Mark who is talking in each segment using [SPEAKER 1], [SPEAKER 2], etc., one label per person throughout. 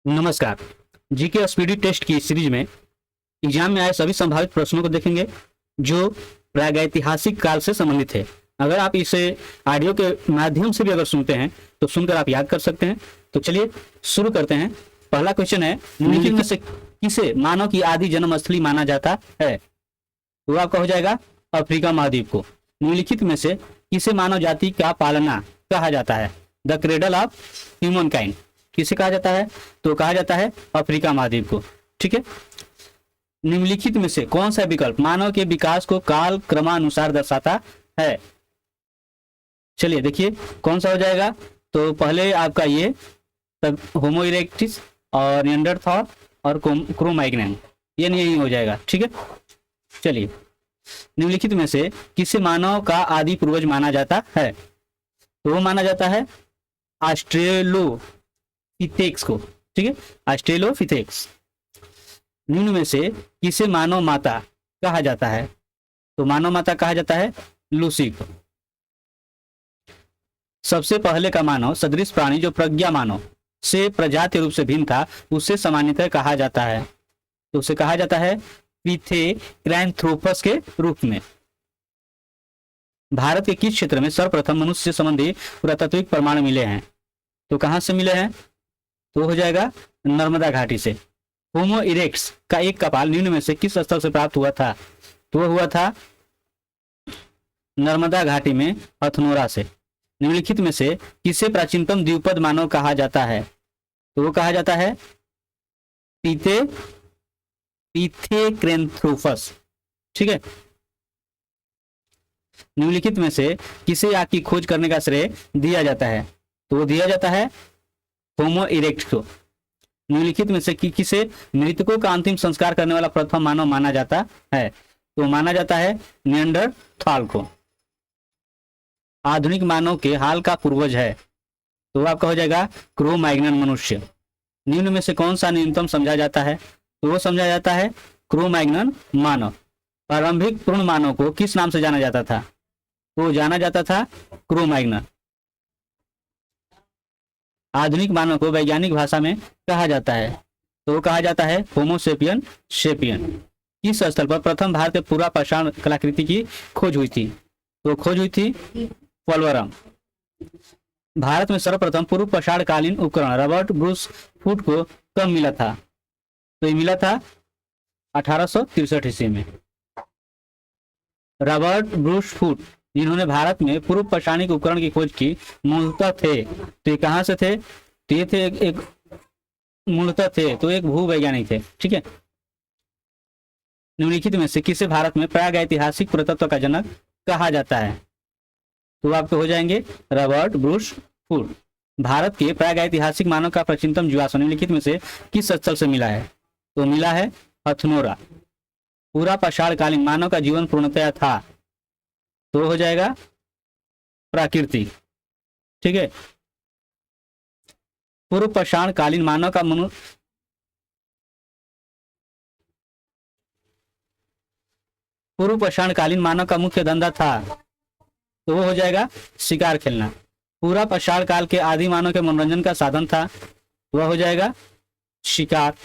[SPEAKER 1] नमस्कार। GK speedy test की series में एग्जाम में आए सभी संभावित प्रश्नों को देखेंगे जो प्रागैतिहासिक काल से संबंधित है। अगर आप इसे ऑडियो के माध्यम से भी अगर सुनते हैं तो सुनकर आप याद कर सकते हैं। तो चलिए शुरू करते हैं। पहला क्वेश्चन है, निम्नलिखित में से किसे मानव की आदि जन्म स्थली माना जाता है? तो आपका हो जाएगा अफ्रीका महाद्वीप को। निम्नलिखित में से किसे मानव जाति का पालना कहा जाता है? The cradle of human kind किसे कहा जाता है? तो कहा जाता है अफ्रीका महाद्वीप को। ठीक है। निम्नलिखित में से कौन सा विकल्प मानव के विकास को काल क्रमानुसार दर्शाता है? चलिए देखिए कौन सा हो जाएगा। तो पहले आपका ये होमो इरेक्टिस और निएंडरथॉल और क्रो-मैग्नन, ये नहीं हो जाएगा। ठीक है। चलिए, निम्नलिखित में से किसे मानव का आदि पूर्वज माना जाता है? तो वो माना जाता है ऑस्ट्रेलोपिथेक्स को। ठीक है, ऑस्ट्रेलोपिथेक्स। निम्न में से किसे मानव माता कहा जाता है? तो मानव माता कहा जाता है लूसी को। सबसे पहले का मानव सदृश प्राणी जो प्रज्ञा मानव से प्रजातीय रूप से भिन्न था, उसे सामान्यतः कहा जाता है, तो उसे कहा जाता है पिथेक्रैंथ्रोपस के रूप में। भारत के किस क्षेत्र में सर्वप्रथम मनुष्य से संबंधी पुरातात्विक प्रमाण मिले हैं? तो कहां से मिले हैं? तो हो जाएगा नर्मदा घाटी से। होमो इरेक्ट्स का एक कपाल निम्न में से किस स्थल से प्राप्त हुआ था? तो हुआ था नर्मदा घाटी में हथनोरा से। निम्नलिखित में से किसे प्राचीनतम द्विपद मानव कहा जाता है? तो वो कहा जाता है पिथेक्रैंथ्रोपस। ठीक है। निम्नलिखित में से किसे आग की खोज करने का श्रेय दिया जाता है? तो वो दिया जाता है होमो इरेक्ट को। निम्नलिखित में से किसे मृतकों का अंतिम संस्कार करने वाला प्रथम मानव माना जाता है? तो माना जाता है निएंडरथॉल को। आधुनिक मानव के हाल का पूर्वज है, तो आपका हो जाएगा क्रो-मैग्नन मनुष्य। निम्न में से कौन सा न्यूनतम समझा जाता है? तो वो समझा जाता है क्रो-मैग्नन मानव। प्रारंभिक पूर्ण मानव को किस नाम से जाना जाता था? तो जाना जाता था क्रो-मैग्नन। आधुनिक मानव को वैज्ञानिक भाषा में कहा जाता है, तो वो कहा जाता है होमो सेपियन सेपियन। किस स्थल पर प्रथम भारतीय पूरा पाषाण कलाकृति की खोज हुई थी? तो खोज हुई थी पोलवरम। भारत में सर्वप्रथम पूर्व पाषाण कालीन उपकरण रॉबर्ट ब्रूस फूट को कब मिला था? तो ये मिला था 1863 ईस्वी में। रॉबर्ट ब्रूस फूट जिन्होंने भारत में पूर्व पाषाणिक उपकरण की खोज की मूलतः थे, तो ये कहां से थे? तो ये थे एक मूलतः थे तो एक भूवैज्ञानिक थे। ठीक है। निम्नलिखित में से किसे भारत में प्रागैतिहासिक पुरातत्व का जनक कहा जाता है? तो आपके हो जाएंगे रॉबर्ट ब्रूस फूट। भारत के प्रागैतिहासिक मानव का प्राचीनतम जीवाश्म निम्नलिखित में से किस स्थल से मिला है? तो मिला है हथनोरा। पूरा पाषाण कालीन मानव का जीवन पूर्णतया था, तो हो जाएगा प्राकृतिक। ठीक है। पूर्व पाषाण कालीन मानव का पूर्व पाषाण कालीन मानव का मुख्य धंधा था, तो वो हो जाएगा शिकार खेलना। पूरा पाषाण काल के आदि मानव के मनोरंजन का साधन था, वह हो जाएगा शिकार।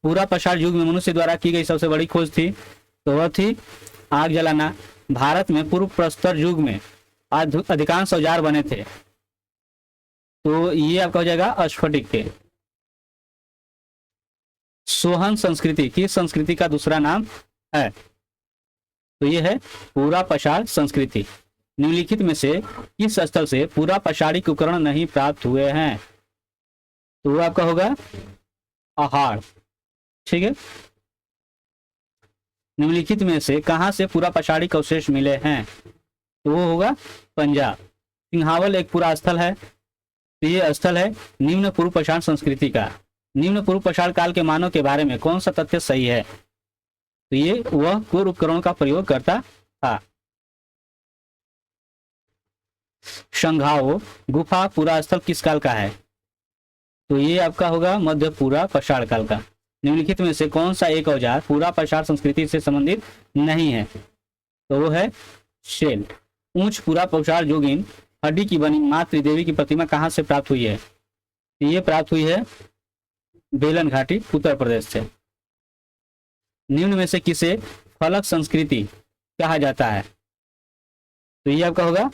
[SPEAKER 1] पूरा पाषाण युग में मनुष्य द्वारा की गई सबसे बड़ी खोज थी, तो वह थी आग जलाना। भारत में पूर्व प्रस्तर युग में अधिकांश औजार बने थे, तो ये आपका हो जाएगा स्फटिक के। सोहन संस्कृति किस संस्कृति का दूसरा नाम है? तो ये है पूरा पाषाण संस्कृति। निम्नलिखित में से किस स्थल से पूरा पाषाणिक उपकरण नहीं प्राप्त हुए हैं? तो वो आपका होगा आहार। ठीक है। निम्नलिखित में से कहां से पूरा पाषाणिक अवशेष मिले हैं? तो वो होगा पंजाब। सिंहावल एक पूरा स्थल है, तो ये स्थल है निम्न पूर्व पाषाण संस्कृति का। निम्न पूर्व पाषाण काल के मानव के बारे में कौन सा तथ्य सही है? तो ये वह कोर उपकरणों का प्रयोग करता था। शंघाओ गुफा पूरा स्थल किस काल का है? तो ये आपका होगा मध्य पूरा पाषाण काल का। निम्नलिखित में से कौन सा एक औजार पूरा पाषाण संस्कृति से संबंधित नहीं है? तो वो है शेल। ऊंच पूरा पाषाण जोगिन हड्डी की बनी माँ त्रिदेवी की प्रतिमा कहां से प्राप्त हुई है? ये प्राप्त हुई है बेलन घाटी उत्तर प्रदेश से। निम्न में से किसे फलक संस्कृति कहा जाता है? तो ये आपका होगा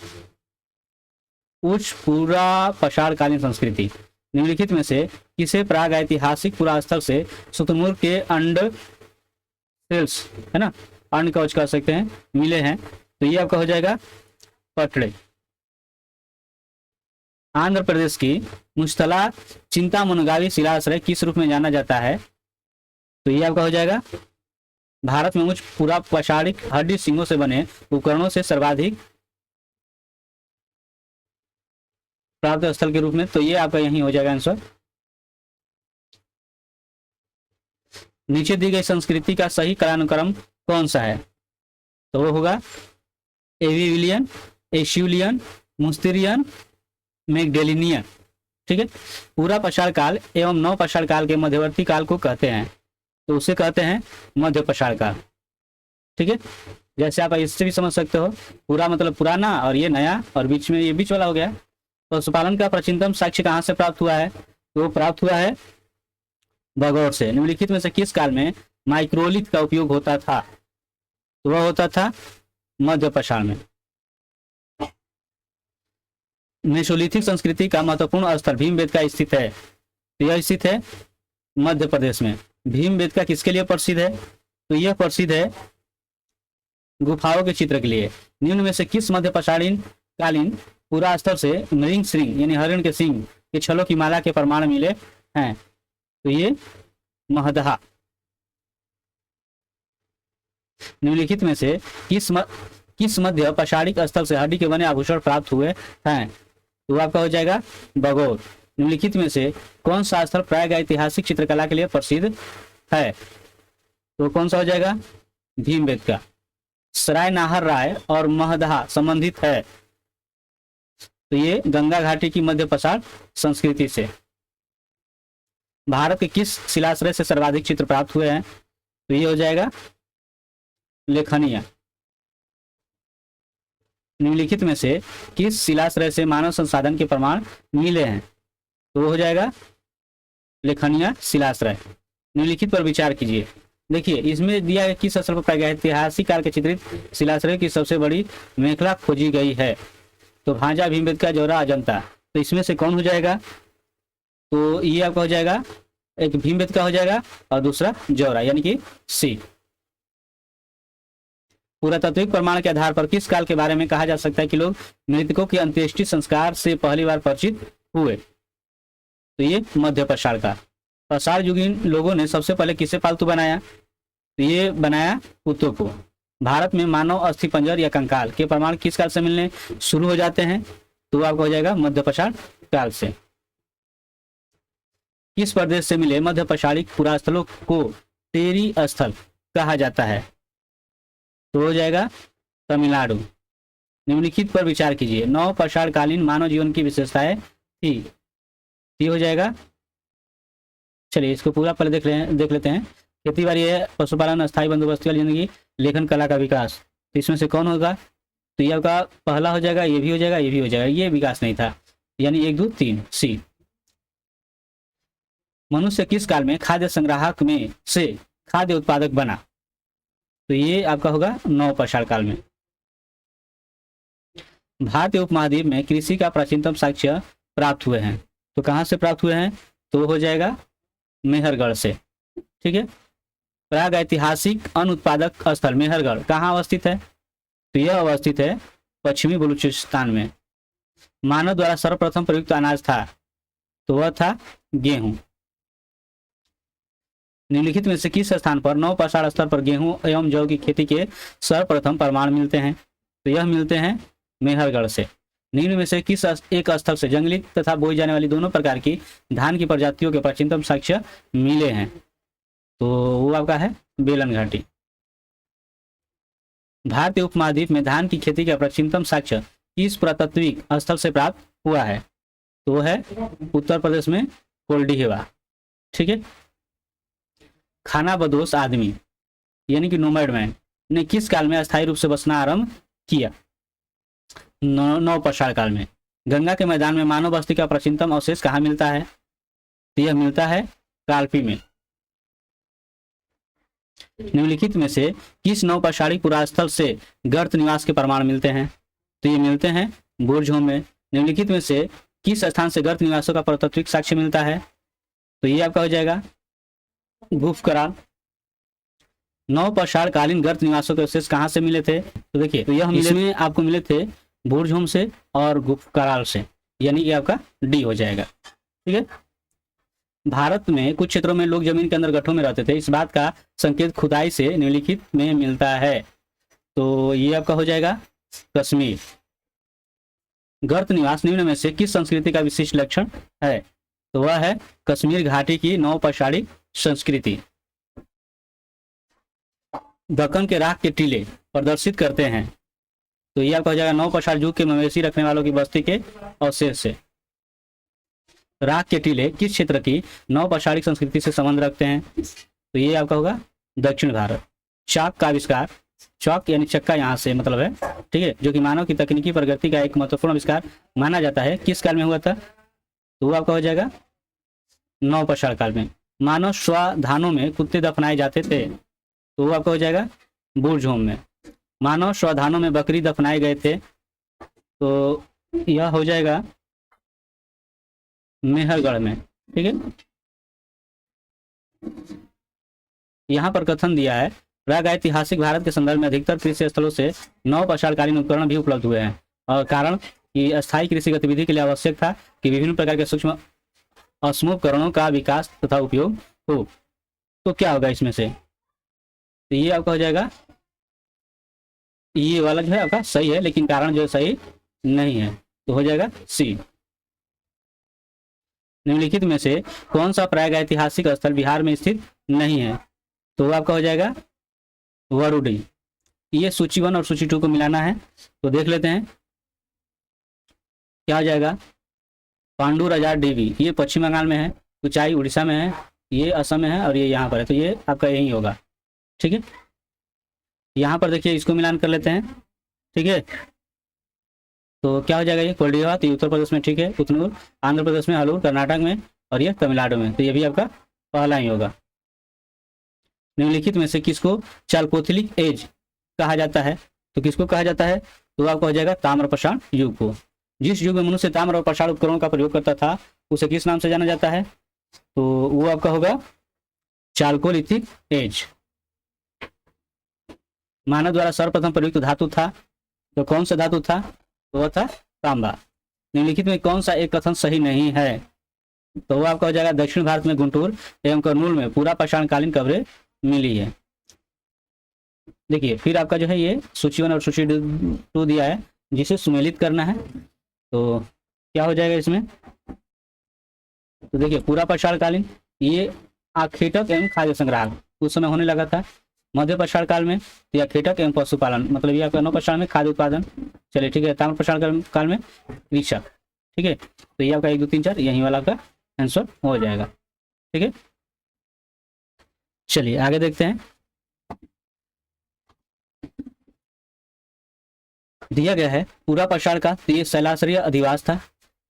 [SPEAKER 1] उच्च पुरापसारकालीन संस्कृति। निम्नलिखित में से किसे प्राग ऐतिहासिक पुरास्थल से शुतुरमुर्ग के अंड सेल्स, है ना, अंड कवच कह सकते हैं, मिले हैं? तो ये आपका हो जाएगा पटड़े। आंध्र प्रदेश की मुश्तला चिंतामणगावी शिलाश्रय किस रूप में जाना जाता है? तो ये आपका हो जाएगा भारत में उच्च पुरापसारिक हड्डी सिंगों से बने उपकरणों से सर्वाधिक प्राप्त स्थल के रूप में। तो ये आपका यही हो जाएगा आंसर। नीचे दी गई संस्कृति का सही कालानुक्रम कौन सा है? तो वो होगा एविलियन, एशियुलियन, मुस्तिरियन, मैगडेलिनियन। ठीक है। पूरा पसार काल एवं नव पसार काल के मध्यवर्ती काल को कहते हैं, तो उसे कहते हैं मध्य पसार काल। ठीक है। जैसे आप इससे भी समझ सकते हो, पूरा मतलब पुराना और ये नया, और बीच में ये बीच वाला हो गया। पशुपालन का प्राचीनतम साक्ष्य कहाँ से प्राप्त हुआ है? तो वो प्राप्त हुआ है भगौर से। निम्नलिखित में से किस काल में माइक्रोलिथ का उपयोग होता था? तो वह होता था मध्य पसार में। मेसोलिथिक संस्कृति का महत्वपूर्ण स्थल भीमबेटका स्थित है। तो यह स्थित है मध्य प्रदेश में। भीमबेटका किसके लिए प्रसिद्ध है? तो यह प्रसिद्ध है गुफाओं के चित्र के लिए। निम्न में से किस मध्य पसारीन कालीन पूरा स्तर से मृग श्रृंग यानी हरिण के सिंह के छलों की माला के प्रमाण मिले हैं? तो ये महदहा। निम्नलिखित में से किस मध्य पसारिक स्थल से हड्डी के बने आभूषण प्राप्त हुए हैं? तो आपका हो जाएगा बगौर। निम्नलिखित में से कौन सा स्थल प्राग ऐतिहासिक चित्रकला के लिए प्रसिद्ध है? तो कौन सा हो जाएगा? भीमबेटका। सराय नाहर राय और महदहा संबंधित है? तो ये गंगा घाटी की मध्य पसार संस्कृति से। भारत के किस शिलाश्रय से सर्वाधिक चित्र प्राप्त हुए हैं? तो ये हो जाएगा लेखनिया। निम्नलिखित में से किस शिलाश्रय से मानव संसाधन के प्रमाण मिले हैं? तो वो हो जाएगा लेखनिया शिलाश्रय। निम्नलिखित पर विचार कीजिए। देखिए इसमें दिया है किस स्थल पर प्रागैतिहासिक काल के चित्रित शिलाश्रय की सबसे बड़ी मेखला खोजी गई है? तो भांजा, भीमबेटका, जौरा, अजंता। तो इसमें से कौन हो जाएगा? तो ये आपका हो जाएगा, एक भीमबेटका हो जाएगा और दूसरा जौरा, यानी कि सी। पुरातात्विक प्रमाण के आधार पर किस काल के बारे में कहा जा सकता है कि लोग मृतकों के अंत्येष्टि संस्कार से पहली बार परिचित हुए? तो ये मध्य पसार का। पसार युगीन लोगों ने सबसे पहले किसे पालतू बनाया? तो ये बनाया कुत्तों को। भारत में मानव अस्थि पंजर या कंकाल के प्रमाण किस काल से मिलने शुरू हो जाते हैं? तो आपको हो जाएगा मध्य पसार काल से। किस प्रदेश से मिले मध्य पसारिक पुरास्थलों को तेरी स्थल कहा जाता है? तो हो जाएगा तमिलनाडु। निम्नलिखित पर विचार कीजिए। नव पसार कालीन मानव जीवन की विशेषताएं थी? ये हो जाएगा, चलिए इसको पूरा पहले देख लेते हैं। खेती बाड़ी है, पशुपालन, अस्थायी बंदोबस्ती वाली जिंदगी, लेखन कला का विकास। तो इसमें से कौन होगा? तो ये आपका पहला हो जाएगा, ये भी हो जाएगा, ये भी हो जाएगा। ये विकास नहीं था, यानी 1, 2, 3 सी। मनुष्य किस काल में खाद्य संग्राहक में से खाद्य उत्पादक बना? तो ये आपका होगा नव पसार काल में। भारतीय उपमहाद्वीप में कृषि का प्राचीनतम साक्ष्य प्राप्त हुए हैं? तो कहाँ से प्राप्त हुए हैं? तो हो जाएगा मेहरगढ़ से। ठीक है। प्राग ऐतिहासिक अन्न उत्पादक स्थल मेहरगढ़ कहाँ अवस्थित है? तो यह अवस्थित है पश्चिमी बलूचिस्तान में। मानव द्वारा सर्वप्रथम प्रयुक्त अनाज था? तो वह था गेहूं। निम्नलिखित में से किस स्थान पर नव पसार स्तर पर गेहूं एवं जौ की खेती के सर्वप्रथम प्रमाण मिलते हैं? तो यह मिलते हैं मेहरगढ़ से। निम्न में से किस एक स्थल से जंगली तथा बोई जाने वाली दोनों प्रकार की धान की प्रजातियों के प्राचीनतम साक्ष्य मिले हैं? तो वो आपका है बेलन घाटी। भारतीय उपमहाद्वीप में धान की खेती का प्राचीनतम साक्ष्य किस पुरातात्विक स्थल से प्राप्त हुआ है? तो वो है उत्तर प्रदेश में कोल्डिहेवा। ठीक है। खानाबदोश आदमी यानी कि नोमैड मैन ने किस काल में अस्थायी रूप से बसना आरंभ किया? नव पसार काल में। गंगा के मैदान में मानव बस्ती का प्राचीनतम अवशेष कहाँ मिलता है? तो यह मिलता है कालपी में निम्नलिखित में से किस नौपाषाणी पुरास्थल से गर्त निवास के प्रमाण मिलते हैं? तो ये मिलते हैं बुर्जहोम में। निम्नलिखित में से किस स्थान से गर्त निवासों का पुरातात्विक साक्ष्य मिलता है? तो ये आपका हो जाएगा गुप्त कराल। नवपाषाण कालीन गर्त निवासों के अवशेष कहाँ से मिले थे? तो देखिए, तो यह इसमें आपको मिले थे बुर्जहोम से और गुप्त कराल से, यानी ये आपका डी हो जाएगा। ठीक है। भारत में कुछ क्षेत्रों में लोग जमीन के अंदर गड्ढों में रहते थे, इस बात का संकेत खुदाई से निम्नलिखित में मिलता है। तो ये आपका हो जाएगा कश्मीर। गर्त निवास निम्न में से किस संस्कृति का विशिष्ट लक्षण है? तो वह है कश्मीर घाटी की नवपाषाणी संस्कृति। दक्कन के राख के टीले प्रदर्शित करते हैं। तो ये आपका हो जाएगा नवपाषाण युग के मवेशी रखने वालों की बस्ती के अवशेष से। राख के टीले किस क्षेत्र की नवपाषाणिक संस्कृति से संबंध रखते हैं? तो ये आपका होगा दक्षिण भारत। चाक का आविष्कार, चौक यानी चक्का यहाँ से मतलब है, ठीक है, जो कि मानव की तकनीकी प्रगति का एक महत्वपूर्ण आविष्कार माना जाता है, किस काल में हुआ था? तो वो आपका हो जाएगा नवपाषाण काल में। मानव स्वधानों में कुत्ते दफनाए जाते थे, तो वो आपका हो जाएगा बुर्जहोम में। मानव स्वधानों में बकरी दफनाए गए थे, तो यह हो जाएगा मेहरगढ़ में। ठीक है। यहाँ पर कथन दिया है, प्रागैतिहासिक भारत के संदर्भ में अधिकतर कृषि स्थलों से नवपाषाणकालीन उपकरण भी उपलब्ध हुए हैं, और कारण कि अस्थायी कृषि गतिविधि के लिए आवश्यक था कि विभिन्न प्रकार के सूक्ष्म अश्म उपकरणों का विकास तथा उपयोग हो। तो क्या होगा इसमें से? तो ये आपका हो जाएगा, ये वाला जो है आपका सही है, लेकिन कारण जो सही नहीं है, तो हो जाएगा सी। निम्नलिखित में से कौन सा प्रागैतिहासिक स्थल बिहार में स्थित नहीं है? तो वो आपका हो जाएगा वरुडी। ये सूची 1 और सूची 2 को मिलाना है, तो देख लेते हैं क्या हो जाएगा। पांडु राजा देवी, ये पश्चिम बंगाल में है, ऊंचाई उड़ीसा में है, ये असम में है, और ये यहाँ पर है, तो ये आपका यही होगा। ठीक है। यहाँ पर देखिए, इसको मिलान कर लेते हैं। ठीक है। तो क्या हो जाएगा, ये कोल्डिहात, ये उत्तर प्रदेश में, ठीक है, उतनूर आंध्र प्रदेश में, अलूर कर्नाटक में, और ये तमिलनाडु में, तो ये भी आपका पहला ही होगा। निम्नलिखित में से किसको चालकोलिथिक एज कहा जाता है? तो किसको कहा जाता है? तो आपका हो जाएगा ताम्रपाषाण युग को। जिस युग में मनुष्य ताम्र और पाषाण उपकरणों का प्रयोग करता था, उसे किस नाम से जाना जाता है? तो वो आपका होगा चालकोलिथिक एज। मानव द्वारा सर्वप्रथम प्रयुक्त धातु था, तो कौन सा धातु था? तो वह था तांबा। निम्नलिखित में कौन सा एक कथन सही नहीं है? तो वो आपका हो जाएगा दक्षिण भारत में गुंटूर एवं कर्नूल में पूरा पाषाणकालीन कब्रें मिली है। देखिए, फिर आपका जो है ये सूची 1 और सूची 2 दिया है, जिसे सुमेलित करना है। तो क्या हो जाएगा इसमें? तो देखिए, पूरा पाषाणकालीन, ये आखेटक एवं खाद्य संग्रह उस समय होने लगा था। मध्य पाषाण काल में या खेटक एवं पशुपालन, मतलब ये आपका नवपाषाण में खाद्य उत्पादन। चलिए ठीक है। ताम्रपाषाण काल में कृषक। ठीक है। तो ये आपका 1 2 3 4 यही वाला का आंसर हो जाएगा। ठीक है। चलिए आगे देखते हैं। दिया गया है पूरा पाषाण का ये शैलाश्रय अधिवास था,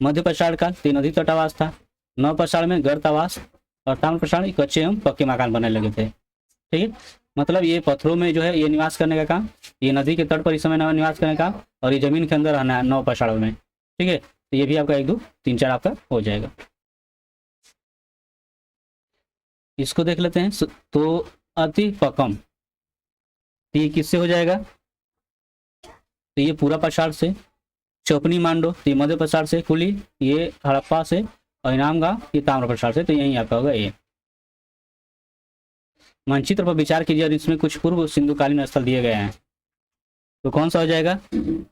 [SPEAKER 1] मध्य पाषाण का नदी तटावास था, नवपाषाण में गर्तावास, और ताम्रपाषाण कच्चे एवं पक्के मकान बनने लगे थे। ठीक है। मतलब ये पत्थरों में जो है ये निवास करने का काम, ये नदी के तट पर इस समय निवास करने का काम, और ये जमीन के अंदर रहना है नवपाषाण में। ठीक है। तो ये भी आपका 1 2 3 4 आपका हो जाएगा। इसको देख लेते हैं। तो अति पकम, ये किससे हो जाएगा? तो ये पूरा पाषाण से। चौपनी मांडो, तो ये मध्य पाषाण से। कुली, ये हड़प्पा से, और इनाम गांव ये ताम्रपाषाण से। तो यही आपका होगा ये। मानचित्र पर विचार कीजिए और इसमें कुछ पूर्व सिंधुकालीन स्थल दिए गए हैं, तो कौन सा हो जाएगा? तो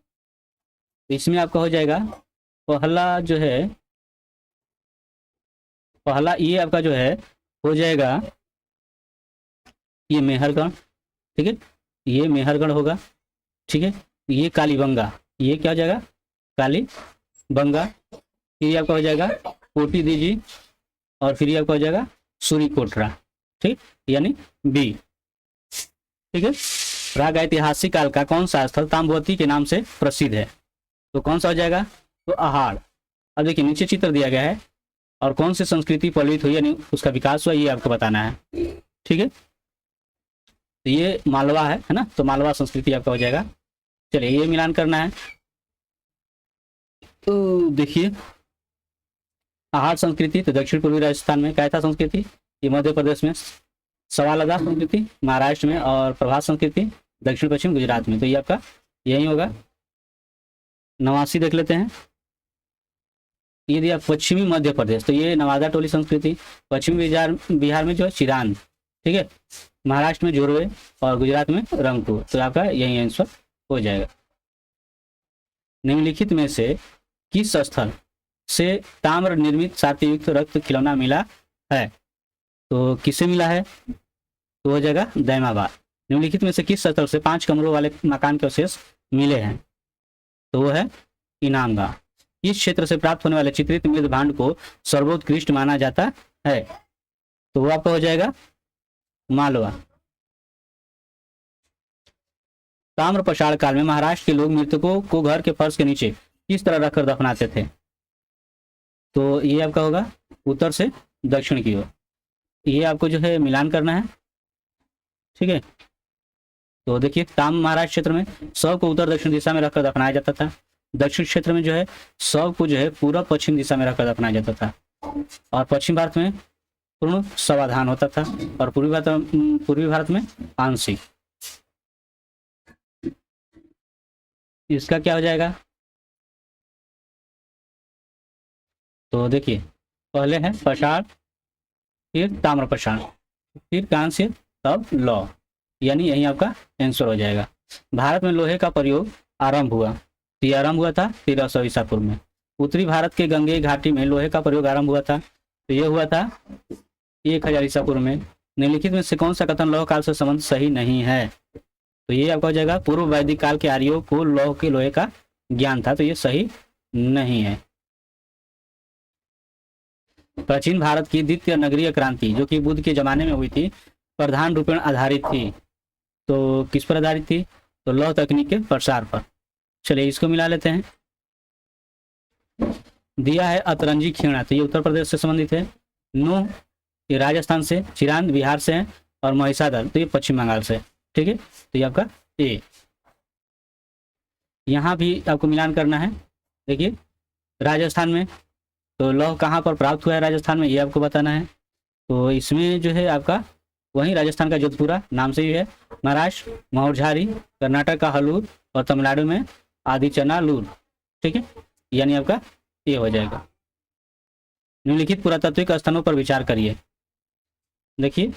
[SPEAKER 1] इसमें आपका हो जाएगा पहला जो है, पहला ये आपका जो है हो जाएगा ये मेहरगढ़। ठीक है। ये मेहरगढ़ होगा। ठीक है। ये कालीबंगा, ये क्या हो जाएगा? कालीबंगा। फिर आपका हो जाएगा कोटी दीजी, और फिर आपका हो जाएगा सूरीकोटरा। ठीक, यानी बी। ठीक है। प्रागैतिहासिक काल का कौन सा स्थल ताम्रवती के नाम से प्रसिद्ध है? तो कौन सा हो जाएगा? तो अहाड़। अब देखिए नीचे चित्र दिया गया है, और कौन सी संस्कृति पल्लवित हुई यानी उसका विकास हुआ, ये आपको बताना है। ठीक है, तो ये मालवा है ना, तो मालवा संस्कृति आपका हो जाएगा। चलिए ये मिलान करना है। तो देखिए आहार संस्कृति तो दक्षिण पूर्वी राजस्थान में, कैथा संस्कृति ये मध्य प्रदेश में, सवालदा संस्कृति महाराष्ट्र में, और प्रभात संस्कृति दक्षिण पश्चिम गुजरात में। तो ये आपका यही होगा। नवासी देख लेते हैं। ये दिया पश्चिमी मध्य प्रदेश, तो ये नवादा टोली संस्कृति। पश्चिमी बिहार में जो है चिरांद, ठीक है। महाराष्ट्र में जोरवे और गुजरात में रंगपुर। तो आपका यही आंसर हो जाएगा। निम्नलिखित में से किस स्थल से ताम्र निर्मित सात्ययुक्त रक्त खिलौना मिला है? तो किससे मिला है? तो हो जाएगा दैमाबाद। निम्नलिखित में से किस स्थल से 5 कमरों वाले मकान के अवशेष मिले हैं? तो वो है इनामगांव। इस क्षेत्र से प्राप्त होने वाले चित्रित मृद भांड को सर्वोत्कृष्ट माना जाता है। तो वो आपका हो जाएगा मालवा। ताम्रपाषाण काल में महाराष्ट्र के लोग मृतकों को घर के फर्श के नीचे किस तरह रखकर दफनाते थे? तो ये आपका होगा उत्तर से दक्षिण की ओर। ये आपको जो है मिलान करना है, ठीक है। तो देखिए ताम्र महाराष्ट्र क्षेत्र में शव को उत्तर दक्षिण दिशा में रखकर दफनाया जाता था। दक्षिण क्षेत्र में जो है शव को जो है पूर्व पश्चिम दिशा में रखकर दफनाया जाता था। और पश्चिम भारत में पूर्ण शवाधान होता था, और पूर्वी भारत में आंशिक। इसका क्या हो जाएगा? तो देखिए पहले है पाषाण, फिर ताम्रपाषाण, फिर कांस्य, तब लौह, यानी यही आपका आंसर हो जाएगा। भारत में लोहे का प्रयोग आरंभ हुआ, तो ये आरंभ हुआ था 1300 ईसा पूर्व में। उत्तरी भारत के गंगे घाटी में लोहे का प्रयोग आरंभ हुआ था, तो ये हुआ था 1000 ईसा पूर्व में। निम्नलिखित में से कौन सा कथन लौह काल से संबंध सही नहीं है? तो ये आपका हो जाएगा पूर्व वैदिक काल के आर्यों को लोहे का ज्ञान था, तो ये सही नहीं है। प्राचीन भारत की द्वितीय नगरीय क्रांति जो कि बुद्ध के जमाने में हुई थी, प्रधान रूपेण आधारित थी। तो किस पर आधारित थी? तो लौह तकनीक के प्रसार पर। चलिए इसको मिला लेते हैं। दिया है अतरंजी खीणा, तो ये उत्तर प्रदेश से संबंधित है। नूह ये राजस्थान से, चिरांद बिहार से है, और महिसादल तो ये पश्चिम बंगाल से, ठीक है। तो ये आपका ए। यहाँ भी आपको मिलान करना है। देखिए राजस्थान में तो लौह कहाँ पर प्राप्त हुआ है राजस्थान में, ये आपको बताना है। तो इसमें जो है आपका वहीं राजस्थान का जोधपुरा नाम से ही है। महाराष्ट्र मौरझारी, कर्नाटक का हलूर, और तमिलनाडु में आदिचनालूर, ठीक है। यानी आपका ये हो जाएगा। निम्नलिखित पुरातात्विक स्थानों पर विचार करिए। देखिए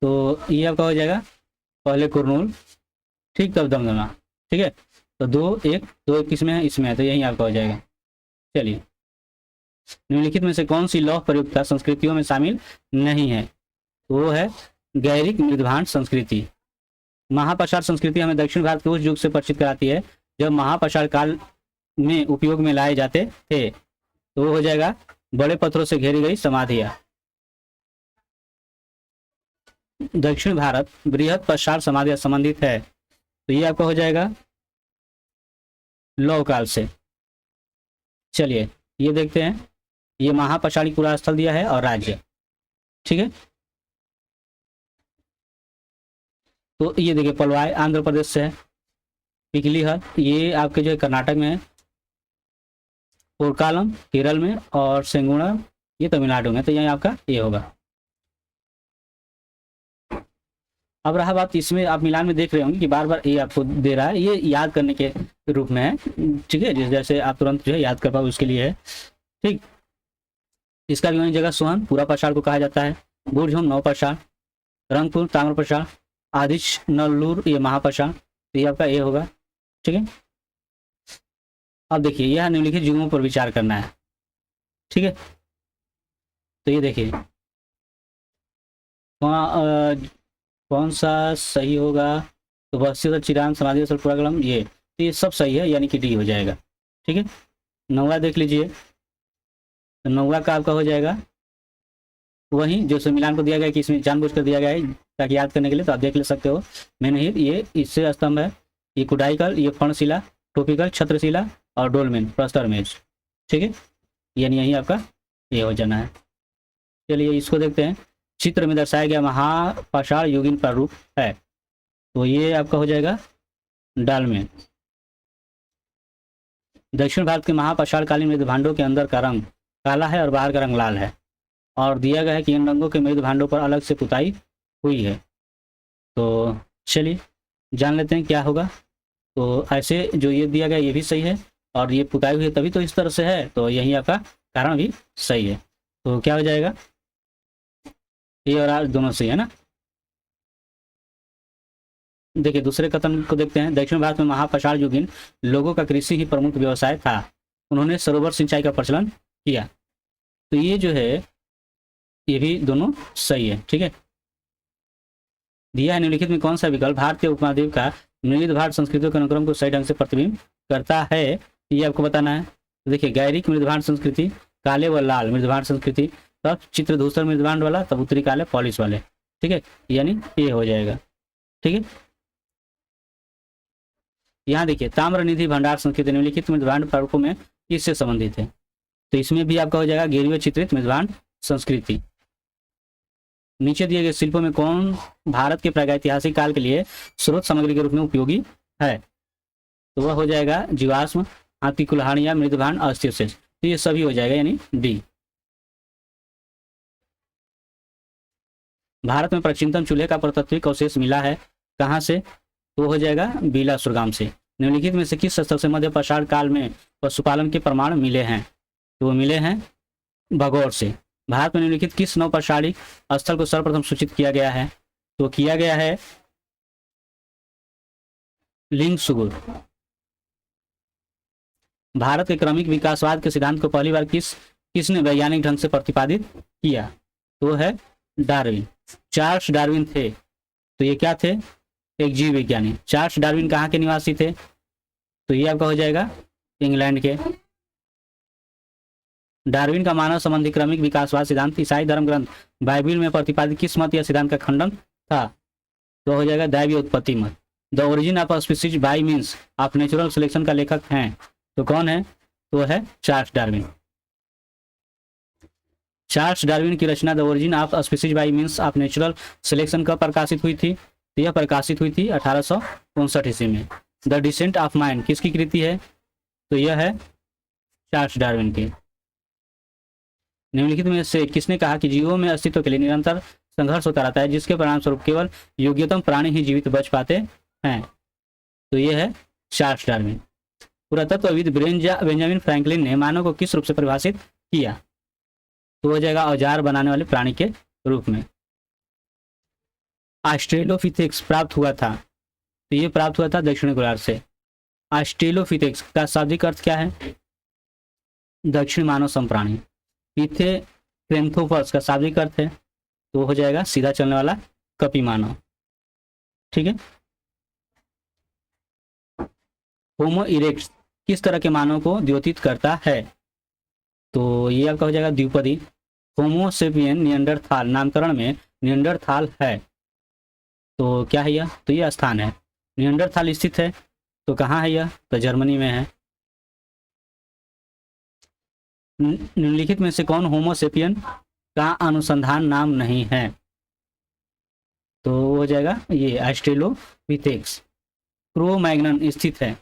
[SPEAKER 1] तो ये आपका हो जाएगा पहले कुरनूल, ठीक, तब दमदमा, ठीक है। तो 2 1 किसमें है? इसमें है, तो यही आपका हो जाएगा। चलिए निम्नलिखित में से कौन सी लौह प्रयुक्ता संस्कृतियों में शामिल नहीं है? तो वो है गैरिक मृदभांड संस्कृति। महापाषाण संस्कृति हमें दक्षिण भारत के उस युग से परिचित कराती है जब महापाषाण काल में उपयोग में लाए जाते थे। तो वो हो जाएगा बड़े पत्थरों से घेरी गई समाधियां। दक्षिण भारत बृहद पाषाण समाधियां संबंधित है, तो ये आपका हो जाएगा लौह काल से। चलिए ये देखते हैं, ये महापाषाणी पूरा स्थल दिया है और राज्य, ठीक है। तो ये देखिए पलवाई आंध्र प्रदेश से है, पिकलीहर ये आपके जो है कर्नाटक में है, पोरकालम केरल में, और सेंगुणा ये तमिलनाडु में। तो यहाँ आपका ये होगा। अब रहा बात, इसमें आप मिलान में देख रहे होंगे कि बार बार ये आपको दे रहा है, ये याद करने के रूप में है, ठीक है। जैसे आप तुरंत जो है याद कर पाओ उसके लिए है, ठीक। इसका भी वही जगह सोहन पूरा पाषाण को कहा जाता है, बुरझुम नवपाषाण, रंगपुर ताम्रपाषाण, आदिचनल्लूर ये महापाषाण। तो ये आपका ये होगा, ठीक है। अब देखिए यह निम्नलिखित युगों पर विचार करना है, ठीक है। तो ये देखिए कौन सा सही होगा? तो बस्ती चिरांद समाधि पुराकलम ये सब सही है, यानी कि डी हो जाएगा, ठीक है। नौवा देख लीजिए, तो नौवा का आपका हो जाएगा वही जो मिलान को दिया गया कि इसमें जानबूझकर दिया गया है ताकि याद करने के लिए, तो आप देख ले सकते हो। मेनहिर ये इससे स्तंभ है, ये कुडाईकल, ये फणशिला, टोपिकल छत्रशिला, और डोलमेन प्रस्तर मेज, ठीक है। यानी यही आपका ये हो जाना है। चलिए इसको देखते हैं। चित्र में दर्शाया गया महापाषाण युगीन प्रारूप है, तो ये आपका हो जाएगा डालमेन। दक्षिण भारत के महापाषाणकालीन मृद भांडों के अंदर का रंग काला है और बाहर का रंग लाल है, और दिया गया है कि इन रंगों के मृद भांडों पर अलग से पुताई हुई है। तो चलिए जान लेते हैं क्या होगा। तो ऐसे जो ये दिया गया ये भी सही है, और ये पुताई हुई है तभी तो इस तरह से है, तो यही आपका कारण भी सही है। तो क्या हो जाएगा, ये और आर दोनों सही है ना। देखिए दूसरे कथन को देखते हैं। दक्षिण भारत में महापाषाण युगीन लोगों का कृषि ही प्रमुख व्यवसाय था, उन्होंने सरोवर सिंचाई का प्रचलन किया। तो ये जो है ये भी दोनों सही है, ठीक है। दिया है निम्नलिखित में कौन सा विकल्प भारतीय उपमहाद्वीप का मृद भांड संस्कृतियों के अनुक्रम को सही ढंग से प्रतिबिंब करता है, ये आपको बताना है। तो देखिए गैरिक मृद भांड संस्कृति, काले व लाल मृद भांड संस्कृति, तब चित्र धूसर मृद भांड वाला, तब उत्तरी काले पॉलिश वाले, ठीक है, यानी ये हो जाएगा, ठीक है। यहाँ देखिए ताम्रनिधि भंडार संस्कृति निम्नलिखित मृद भांड प्रारूपों में किससे संबंधित है, तो इसमें भी आपका हो जाएगा गेरुआ चित्रित मृद भांड संस्कृति। नीचे दिए गए शिल्पों में कौन भारत के प्रागैतिहासिक काल के लिए स्रोत सामग्री के रूप में उपयोगी है, तो वह हो जाएगा जीवाश्म, हाथ की कुल्हाड़ियां, मृद भांड, अस्थिअवशेष। तो ये सभी हो जाएगा यानी डी। भारत में प्राचीनतम चूल्हे का पुरातात्विक अवशेष मिला है कहाँ से, तो हो जाएगा बीला सुरगाम से। निम्नलिखित में से किस स्थल से मध्य पाषाण काल में पशुपालन के प्रमाण मिले हैं, तो वो मिले हैं भगौर से। भारत में निम्नलिखित किस नवपाषाणिक स्थल को सर्वप्रथम सूचित किया गया है, तो किया गया है लिंग सुगुर। भारत के क्रमिक विकासवाद के सिद्धांत को पहली बार किसने वैज्ञानिक ढंग से प्रतिपादित किया, तो है डार्विन। चार्ल्स डार्विन थे, तो ये क्या थे, एक जीव विज्ञानी। चार्ल्स डार्विन कहाँ के निवासी थे, तो ये आपका हो जाएगा इंग्लैंड के। डार्विन का मानव संबंधी क्रमिक विकासवाद सिद्धांत ईसाई धर्म ग्रंथ बाइबिल में प्रतिपादित किस मत या सिद्धांत का खंडन था, तो हो जाएगा दैवीय उत्पत्ति मत। The origin of species by means of natural selection का लेखक हैं, तो कौन है, तो है चार्ल्स डार्विन। चार्ल्स डार्विन की रचना the origin of species by means of natural selection कब प्रकाशित हुई थी, तो यह प्रकाशित हुई थी 1859 ईस्वी में। द डिसेंट ऑफ माइंड किसकी कृति है, तो यह है चार्ल्स डार्विन की। निम्नलिखित में से किसने कहा कि जीवों में अस्तित्व के लिए निरंतर संघर्ष होता रहता है, जिसके परिणाम स्वरूप केवल योग्यतम प्राणी ही जीवित बच पाते हैं, तो यह है चार्ल्स डार्विन। पुरातत्वविद बेंजामिन फ्रैंकलिन ने मानव को किस रूप से परिभाषित किया, तो हो जाएगा औजार बनाने वाले प्राणी के रूप में। ऑस्ट्रेलोपिथेक्स प्राप्त हुआ था, तो ये प्राप्त हुआ था दक्षिणी गोलार्ध से। ऑस्ट्रेलोपिथेक्स का शाब्दिक अर्थ क्या है, दक्षिण मानव समप्राणी। पिथेक्रैंथोपस का शाब्दिक अर्थ है, तो हो जाएगा सीधा चलने वाला कपी मानव, ठीक है। होमो इरेक्ट्स किस तरह के मानव को द्योतित करता है, तो ये आपका हो जाएगा द्विपदी। होमो सेपियन निएंडरथाल नामकरण में निएंडरथाल है, तो क्या है यह, तो यह स्थान है। निएंडरथाल स्थित है, तो कहाँ है यह, तो जर्मनी में है। निम्नलिखित में से कौन होमो सेपियन का अनुसंधान नाम नहीं है, तो हो जाएगा ये ऑस्ट्रेलोपिथेक्स। क्रो मैग्नन स्थित है,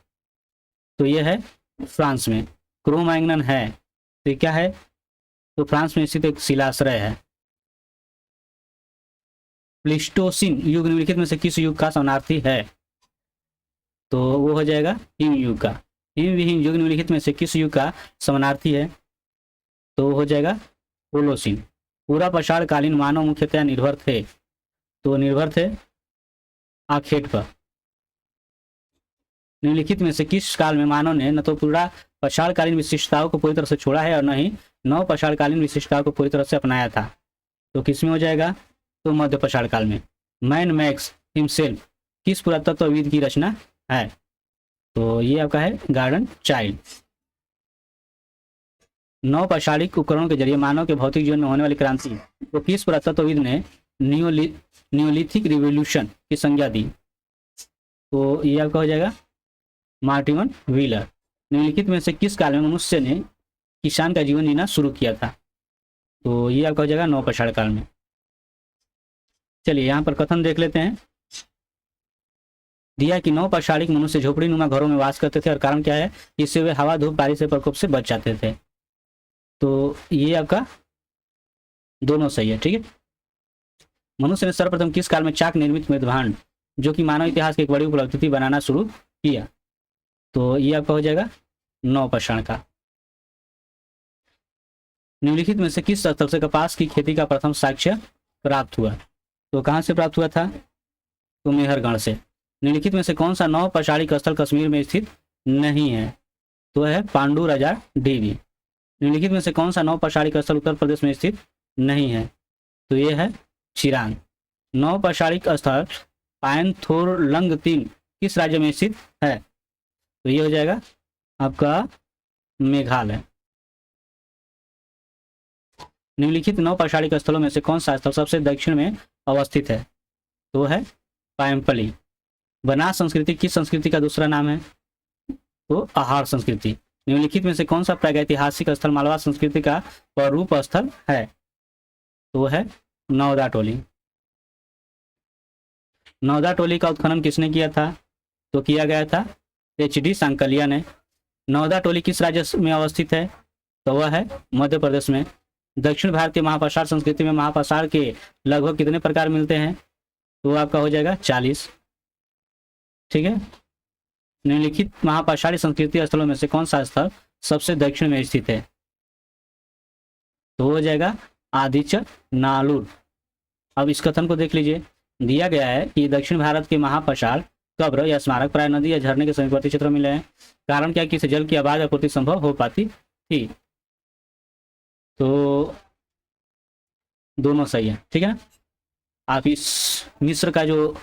[SPEAKER 1] तो यह है फ्रांस में। क्रो मैग्नन है, तो क्या है, तो फ्रांस में स्थित एक शिलाश्रय है। प्लीस्टोसिन युग निम्नलिखित में से किस युग का शरणार्थी है, तो वो हो जाएगा हिम युग का। हिम विहीन युग निम्नलिखित में से किस युग का शरणार्थी है, तो हो जाएगा होलोसिन। पूरा पाषाण कालीन मानव मुख्यतः निर्भर थे, तो निर्भर थे आखेट पर। निम्नलिखित में से किस काल में मानव ने न तो पूरा पाषाणकालीन विशिष्टताओं को पूरी तरह से छोड़ा है और न ही नव पाषाणकालीन विशिष्टताओं को पूरी तरह से अपनाया था, तो किसमें हो जाएगा, तो मध्य पाषाण काल में। मैन मैक्स हिमसेल्फ किस पुरातत्वविद की रचना है, तो ये आपका है गार्डन चाइल्ड। नव पाषाणिक उपकरणों के जरिए मानव के भौतिक जीवन में होने वाली क्रांति तो किस पुरातत्वविद ने नियोलिथिक रिवोल्यूशन की संज्ञा दी, तो ये आपका हो जाएगा मार्टिन व्हीलर। निम्नलिखित में से किस काल में मनुष्य ने किसान का जीवन जीना शुरू किया था। तो ये आपका हो जाएगा नवपाषाण काल में। चलिए यहाँ पर कथन देख लेते हैं। दिया कि नवपाषाणिक मनुष्य झोपड़ी नुमा घरों में वास करते थे और कारण क्या है, इससे वे हवा धूप बारिश से प्रकोप से बच जाते थे। तो ये आपका दोनों सही है, ठीक है। मनुष्य ने सर्वप्रथम किस काल में चाक निर्मित मृदभांड, जो कि मानव इतिहास की एक बड़ी उपलब्धि थी, बनाना शुरू किया? तो ये आपका हो जाएगा नवपाषाण का। निम्नलिखित में से किस स्थल से कपास की खेती का प्रथम साक्ष्य प्राप्त हुआ? तो कहाँ से प्राप्त हुआ था? तो मेहरगढ़ से। निम्नलिखित में से कौन सा नवपाषाणिक स्थल कश्मीर में स्थित नहीं है? तो है पांडु राजा देवी। निम्नलिखित में से कौन सा नवपाषाणिक स्थल उत्तर प्रदेश में स्थित नहीं है? तो ये है चिरांग। नवपाषाणिक स्थल पायनथोरलंग 3 किस राज्य में स्थित है? तो ये हो जाएगा आपका मेघालय। निम्नलिखित नवपाषाणिक स्थलों में से कौन सा स्थल सबसे दक्षिण में अवस्थित है? तो है पायमपली। बनास संस्कृति किस संस्कृति का दूसरा नाम है? तो आहार संस्कृति। निम्नलिखित में से कौन सा प्रागैतिहासिक स्थल मालवा संस्कृति का स्वरूप स्थल है? तो है नौदा टोली। नौदा टोली का उत्खनन किसने किया था? तो किया गया था HD सांकलिया ने। नौदा टोली किस राज्य में अवस्थित है? तो वह है मध्य प्रदेश में। दक्षिण भारतीय महापाषाण संस्कृति में महापाषाण के लगभग कितने प्रकार मिलते हैं? तो आपका हो जाएगा 40, ठीक है। निम्नलिखित महापाषाणी संस्कृति स्थलों में से कौन सा स्थल सबसे दक्षिण में स्थित है? तो हो जाएगा आदिचर नालूर। अब इस कथन को देख लीजिए। दिया गया है कि दक्षिण भारत के महापाषाण कब्र या स्मारक प्राय नदी या झरने के समीपवर्ती क्षेत्रों में मिले हैं। कारण क्या कि इससे जल की आवाज आपूर्ति संभव हो पाती थी। तो दोनों सही है, ठीक है। आप इस मिस्र का जो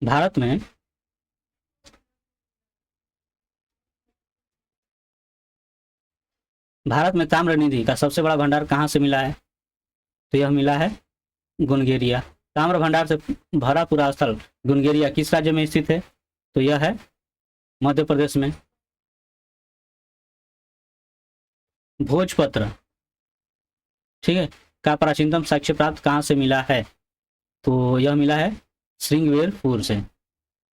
[SPEAKER 1] भारत में ताम्र निधि का सबसे बड़ा भंडार कहाँ से मिला है? तो यह मिला है गुनगेरिया। ताम्र भंडार से भरा पूरा स्थल गुनगेरिया किस राज्य में स्थित है? तो यह है मध्य प्रदेश में। भोजपत्र, ठीक है, का प्राचीनतम साक्ष्य प्राप्त कहाँ से मिला है? तो यह मिला है श्रृंगवेरपुर से।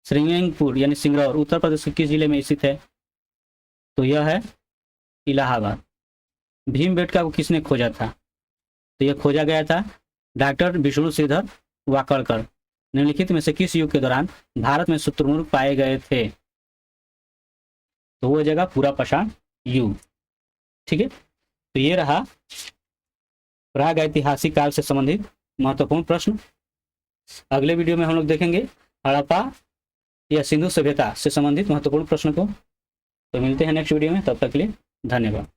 [SPEAKER 1] श्रृंगवेरपुर यानी सिंगरौर उत्तर प्रदेश के किस जिले में स्थित है? तो यह है इलाहाबाद। भीमबेटका को किसने खोजा था? तो यह खोजा गया था डॉक्टर विष्णु श्रीधर वाकड़कर। निम्नलिखित में से किस युग के दौरान भारत में शुतुरमुर्ग पाए गए थे? तो वो हो जाएगा पूरा पाषाण युग, ठीक है। तो ये रहा प्राग ऐतिहासिक काल से संबंधित महत्वपूर्ण प्रश्न। अगले वीडियो में हम लोग देखेंगे हड़प्पा या सिंधु सभ्यता से संबंधित महत्वपूर्ण प्रश्न को। तो मिलते हैं नेक्स्ट वीडियो में, तब तक के लिए धन्यवाद।